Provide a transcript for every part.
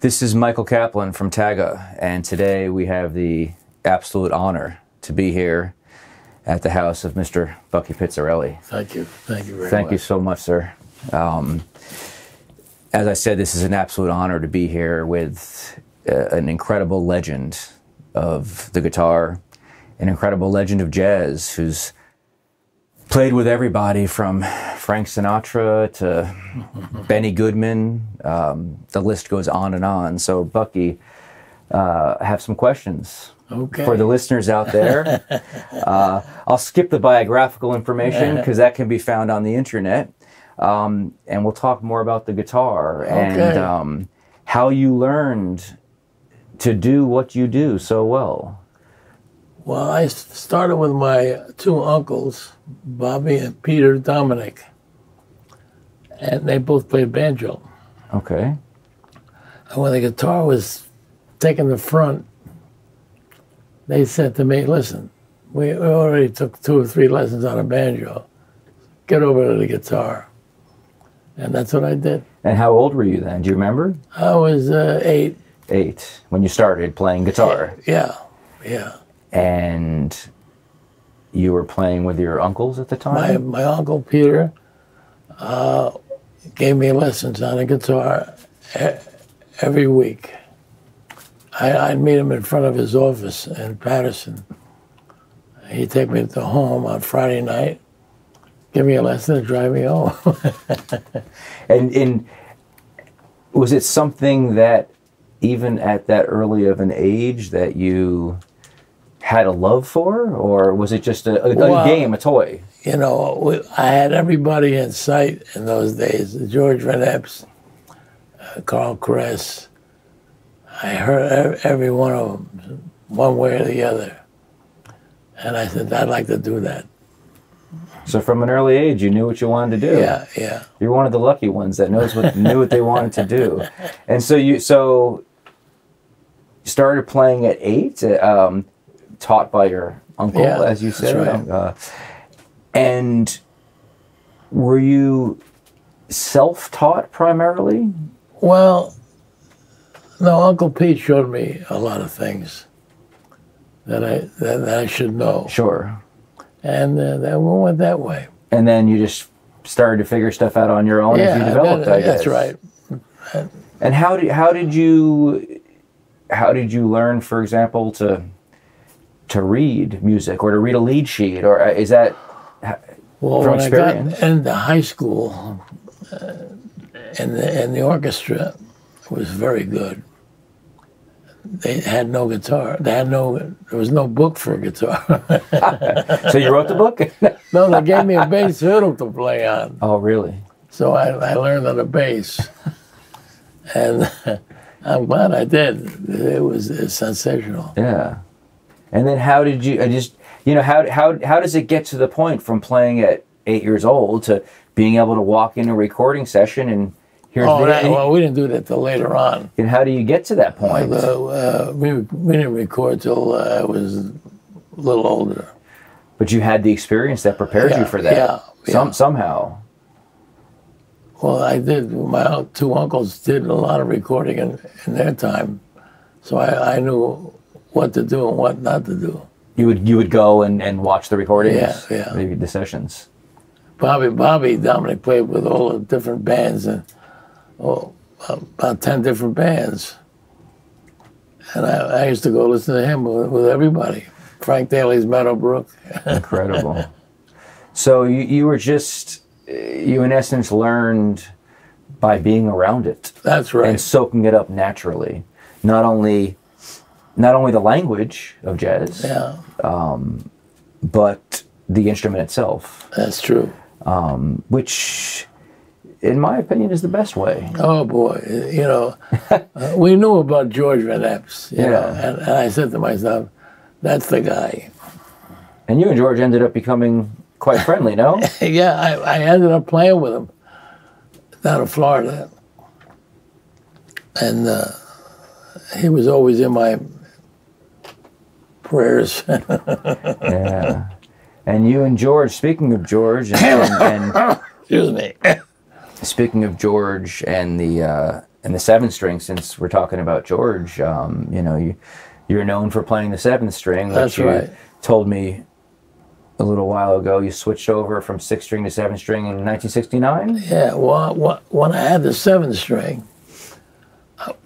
This is Michael Kaplan from TAGA, and today we have the absolute honor to be here at the house of Mr. Bucky Pizzarelli. Thank you. Thank you very much. Thank you so much, sir. As I said, this is an absolute honor to be here with an incredible legend of the guitar, an incredible legend of jazz who's played with everybody from Frank Sinatra to Benny Goodman. The list goes on and on. So, Bucky, I have some questions for the listeners out there. I'll skip the biographical information because that can be found on the internet. And we'll talk more about the guitar and how you learned to do what you do so well. Well, I started with my two uncles, Bobby and Peter Dominic, and they both played banjo. Okay. And when the guitar was taking the front, they said to me, listen, we already took 2 or 3 lessons on a banjo. Get over to the guitar. And that's what I did. And how old were you then? Do you remember? I was 8. 8, when you started playing guitar. Yeah. And you were playing with your uncles at the time? My uncle Peter gave me lessons on the guitar every week. I'd meet him in front of his office in Patterson. He'd take me to home on Friday night, give me a lesson, and drive me home. And was it something that, even at that early of an age, that you had a love for, or was it just a game, a toy? You know, I had everybody in sight in those days. George Van Epps, Carl Kress. I heard every one of them, one way or the other. And I said, I'd like to do that. So from an early age, you knew what you wanted to do. Yeah. You're one of the lucky ones that knew what they wanted to do. And so you started playing at 8, taught by your uncle, as you said. That's right. And were you self-taught primarily? Well, no, Uncle Pete showed me a lot of things that I should know. Sure. And then we went that way. And then you just started to figure stuff out on your own as you developed, I guess. That's right. And how did you learn, for example, to read music or to read a lead sheet, or is that from experience? I got into high school, and the orchestra was very good. They had no guitar. There was no book for a guitar. So you wrote the book? No, they gave me a bass fiddle to play on. Oh, really? So I learned on the bass, and I'm glad I did. It was sensational. Yeah. And then how did you how does it get to the point from playing at 8 years old to being able to walk in a recording session and here's well, we didn't do that till later on. And how do you get to that point? We didn't record till I was a little older. But you had the experience that prepared you for that. Somehow. Well, I did. My 2 uncles did a lot of recording in their time, so I knew what to do and what not to do. You would go and watch the recordings? Yeah. Maybe the sessions. Bobby Dominic played with all the different bands, and about 10 different bands. And I used to go listen to him with everybody. Frank Daly's Meadowbrook. Incredible. So you were just, you in essence learned by being around it. That's right. And soaking it up naturally. Not only the language of jazz, but the instrument itself. That's true. Which, in my opinion, is the best way. Oh boy, we knew about George Van Epps, you know, and I said to myself, that's the guy. And you and George ended up becoming quite friendly, no? Yeah, I ended up playing with him down in Florida. And he was always in my prayers. Yeah. And you and George, speaking of George, and excuse me. Speaking of George and And the 7-string, since we're talking about George, you know, you're known for playing the 7th string. That's right. You told me a little while ago you switched over from 6-string to 7-string in 1969? Yeah, well, when I had the 7th string,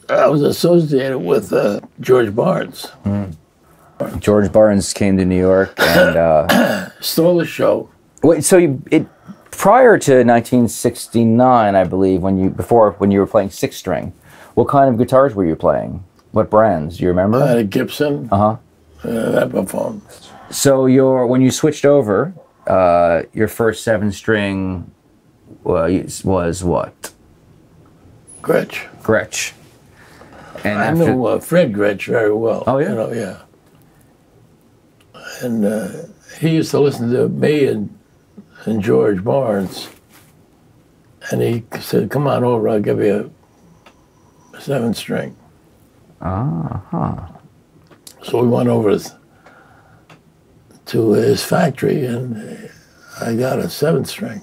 I was associated with George Barnes. George Barnes came to New York and stole the show. Wait, so prior to 1969, I believe, when you were playing 6-string, what kind of guitars were you playing? What brands? Do you remember? I had a Gibson. Epiphone. So when you switched over, your first 7-string was what? Gretsch. And I knew Fred Gretsch very well. Oh, yeah? You know, yeah. And he used to listen to me and George Barnes. And he said, come on over, I'll give you a 7-string. So we went over to his factory, and I got a 7-string.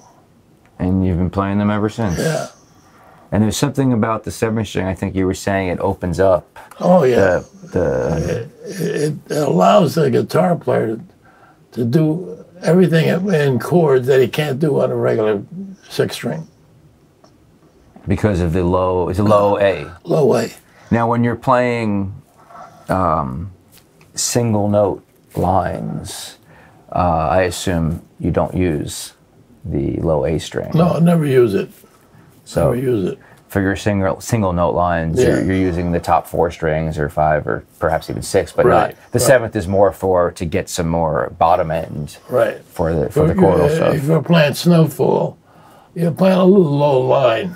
And you've been playing them ever since? Yeah. And there's something about the 7-string, I think you were saying it opens up. Oh, yeah. It allows the guitar player to do everything in chords that he can't do on a regular 6-string. Because of the low, it's a low A. Low A. Now, when you're playing single note lines, I assume you don't use the low A string. No, I never use it. So never use it. For your single note lines, you're using the top 4 strings or 5 or perhaps even 6, but not the 7th is more to get some more bottom end. Right. For the chordal stuff. If you're playing Snowfall, you're playing a little low line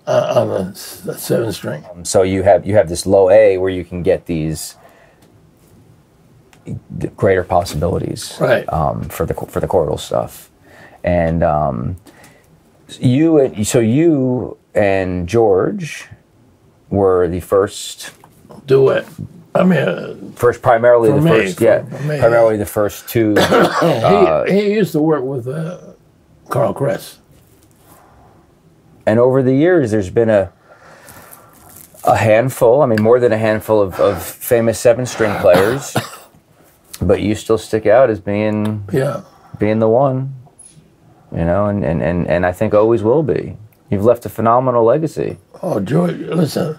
on the 7-string. So you have this low A where you can get these greater possibilities, right? For the chordal stuff, and you and George were the first duet. I mean, primarily the first two. He used to work with Carl Kress. And over the years, there's been a handful, I mean, more than a handful of famous 7-string players, but you still stick out as being the one, you know, and I think always will be. You've left a phenomenal legacy. Oh, George, listen,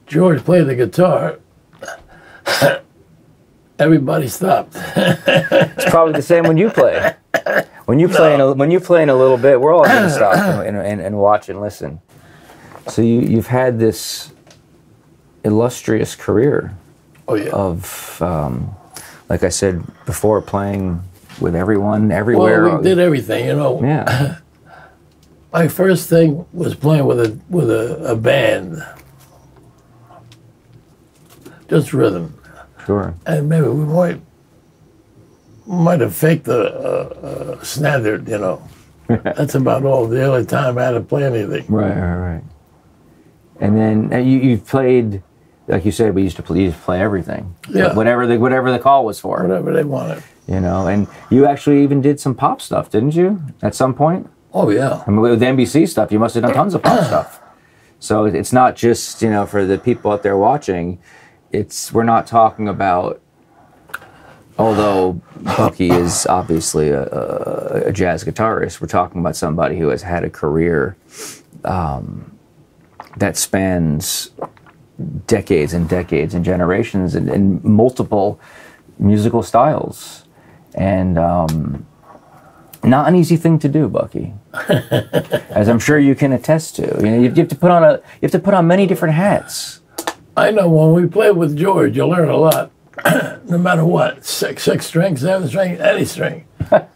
George played the guitar. Everybody stopped. It's probably the same when you play. When you play in a little bit, we're all going to stop and watch and listen. So you've had this illustrious career of, like I said before, playing with everyone, everywhere. Well, we did everything, you know. Yeah. My first thing was playing with a band, just rhythm. Sure. And maybe we might have faked the standard, you know. That's about all. The only time I had to play anything. Right. And then you've played, like you said, we used to play everything. Yeah. Whatever the call was for. Whatever they wanted. You know, and you actually even did some pop stuff, didn't you? At some point. Oh yeah. I mean, with NBC stuff, you must have done tons of pop stuff. So it's not just, you know, for the people out there watching. We're not talking about. Although Bucky is obviously a jazz guitarist, we're talking about somebody who has had a career that spans decades and decades and generations and multiple musical styles. And not an easy thing to do, Bucky, as I'm sure you can attest to. You know, you have to put on many different hats. I know when we play with George, you learn a lot. No matter what, 6 string, 7 string, any string. But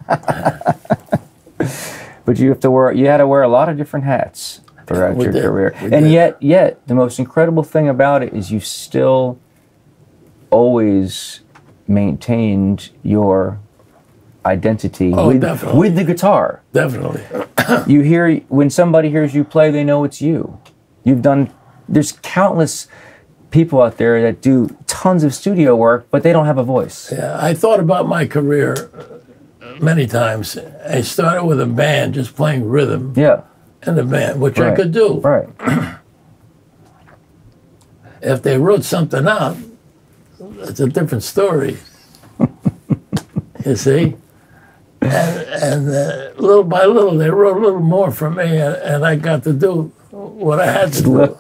you had to wear a lot of different hats throughout your career. And yet, the most incredible thing about it is you still always maintained your identity with the guitar. Definitely. When somebody hears you play, they know it's you. There's countless people out there that do tons of studio work, but they don't have a voice. Yeah, I thought about my career many times. I started with a band, just playing rhythm. Yeah. In the band, which I could do. Right. If they wrote something out, it's a different story. You see? And little by little, they wrote a little more for me, and I got to do what I had to do.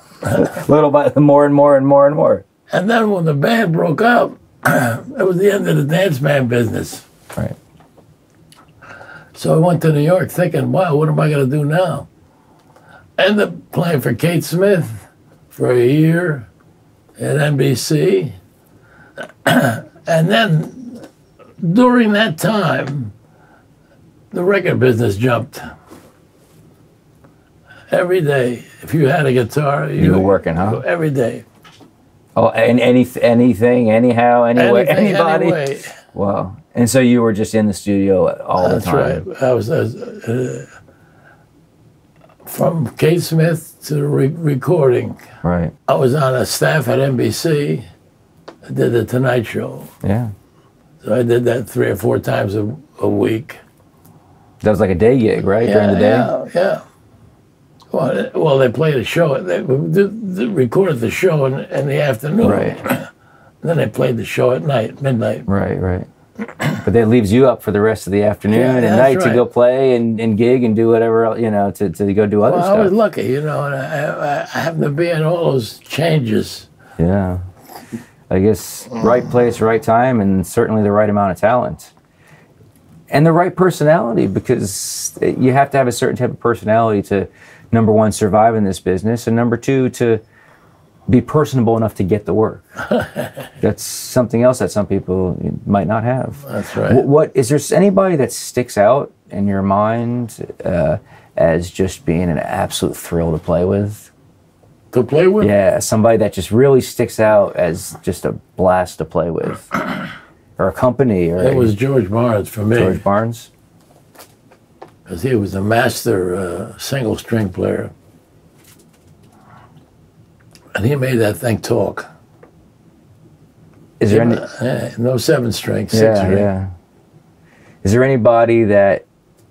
Little by more and more and more and more. And then when the band broke up, it was the end of the dance band business. Right. So I went to New York thinking, wow, what am I going to do now? I ended up playing for Kate Smith for a year at NBC. And then during that time, the record business jumped. Every day, if you had a guitar, you were working, huh? Every day. Oh, and anything, anyhow, anyway, anybody? Anyway. Wow. And so you were just in the studio all the time? That's right. I was from Kate Smith to the recording. Right. I was on a staff at NBC. I did the Tonight Show. Yeah. So I did that 3 or 4 times a week. That was like a day gig, right? Yeah, during the day? Yeah. Well, they played a show. They recorded the show in the afternoon. Right. Then they played the show at night, midnight. Right. But that leaves you up for the rest of the afternoon and night to go play and gig and do whatever else, you know, to go do other stuff. I was lucky, you know, and I happened to be in all those changes. Yeah. I guess right place, right time, and certainly the right amount of talent. And the right personality, because you have to have a certain type of personality to, number one, survive in this business, and number two, to be personable enough to get the work. That's something else that some people might not have. That's right. What is there anybody that sticks out in your mind as just being an absolute thrill to play with? To play with? Yeah, somebody that just really sticks out as just a blast to play with. Or a company. Or it was George Barnes for me. George Barnes? Because he was a master single string player. And he made that thing talk. Is there any... no 7 string, 6 string. Yeah. Is there anybody that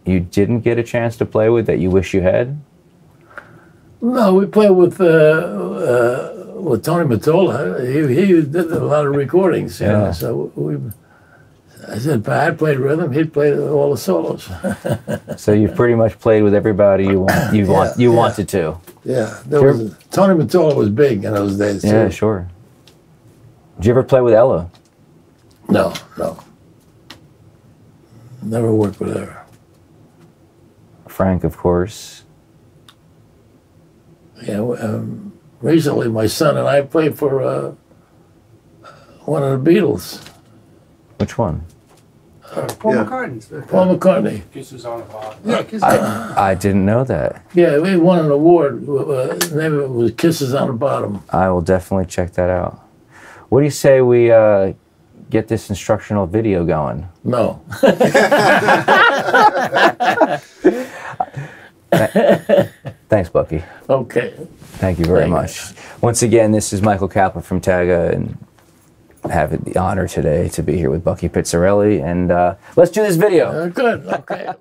you didn't get a chance to play with that you wish you had? No, we played with Tony Mottola. He did a lot of recordings, you know. So I said, if I played rhythm, he'd play all the solos. So you've pretty much played with everybody you wanted to. Yeah, Tony Mottola was big in those days too. Yeah, sure. Did you ever play with Ella? No. Never worked with her. Frank, of course. Yeah, recently my son and I played for one of the Beatles. Which one? Paul McCartney's. Paul McCartney. Kisses on the bottom. Yeah, Kisses. I didn't know that. Yeah, we won an award. The name of it was Kisses on the Bottom. I will definitely check that out. What do you say we get this instructional video going? No. Thanks, Bucky. Okay. Thank you very much. Once again, this is Michael Kaplan from TAGA, and I have the honor today to be here with Bucky Pizzarelli, and let's do this video. Good, okay.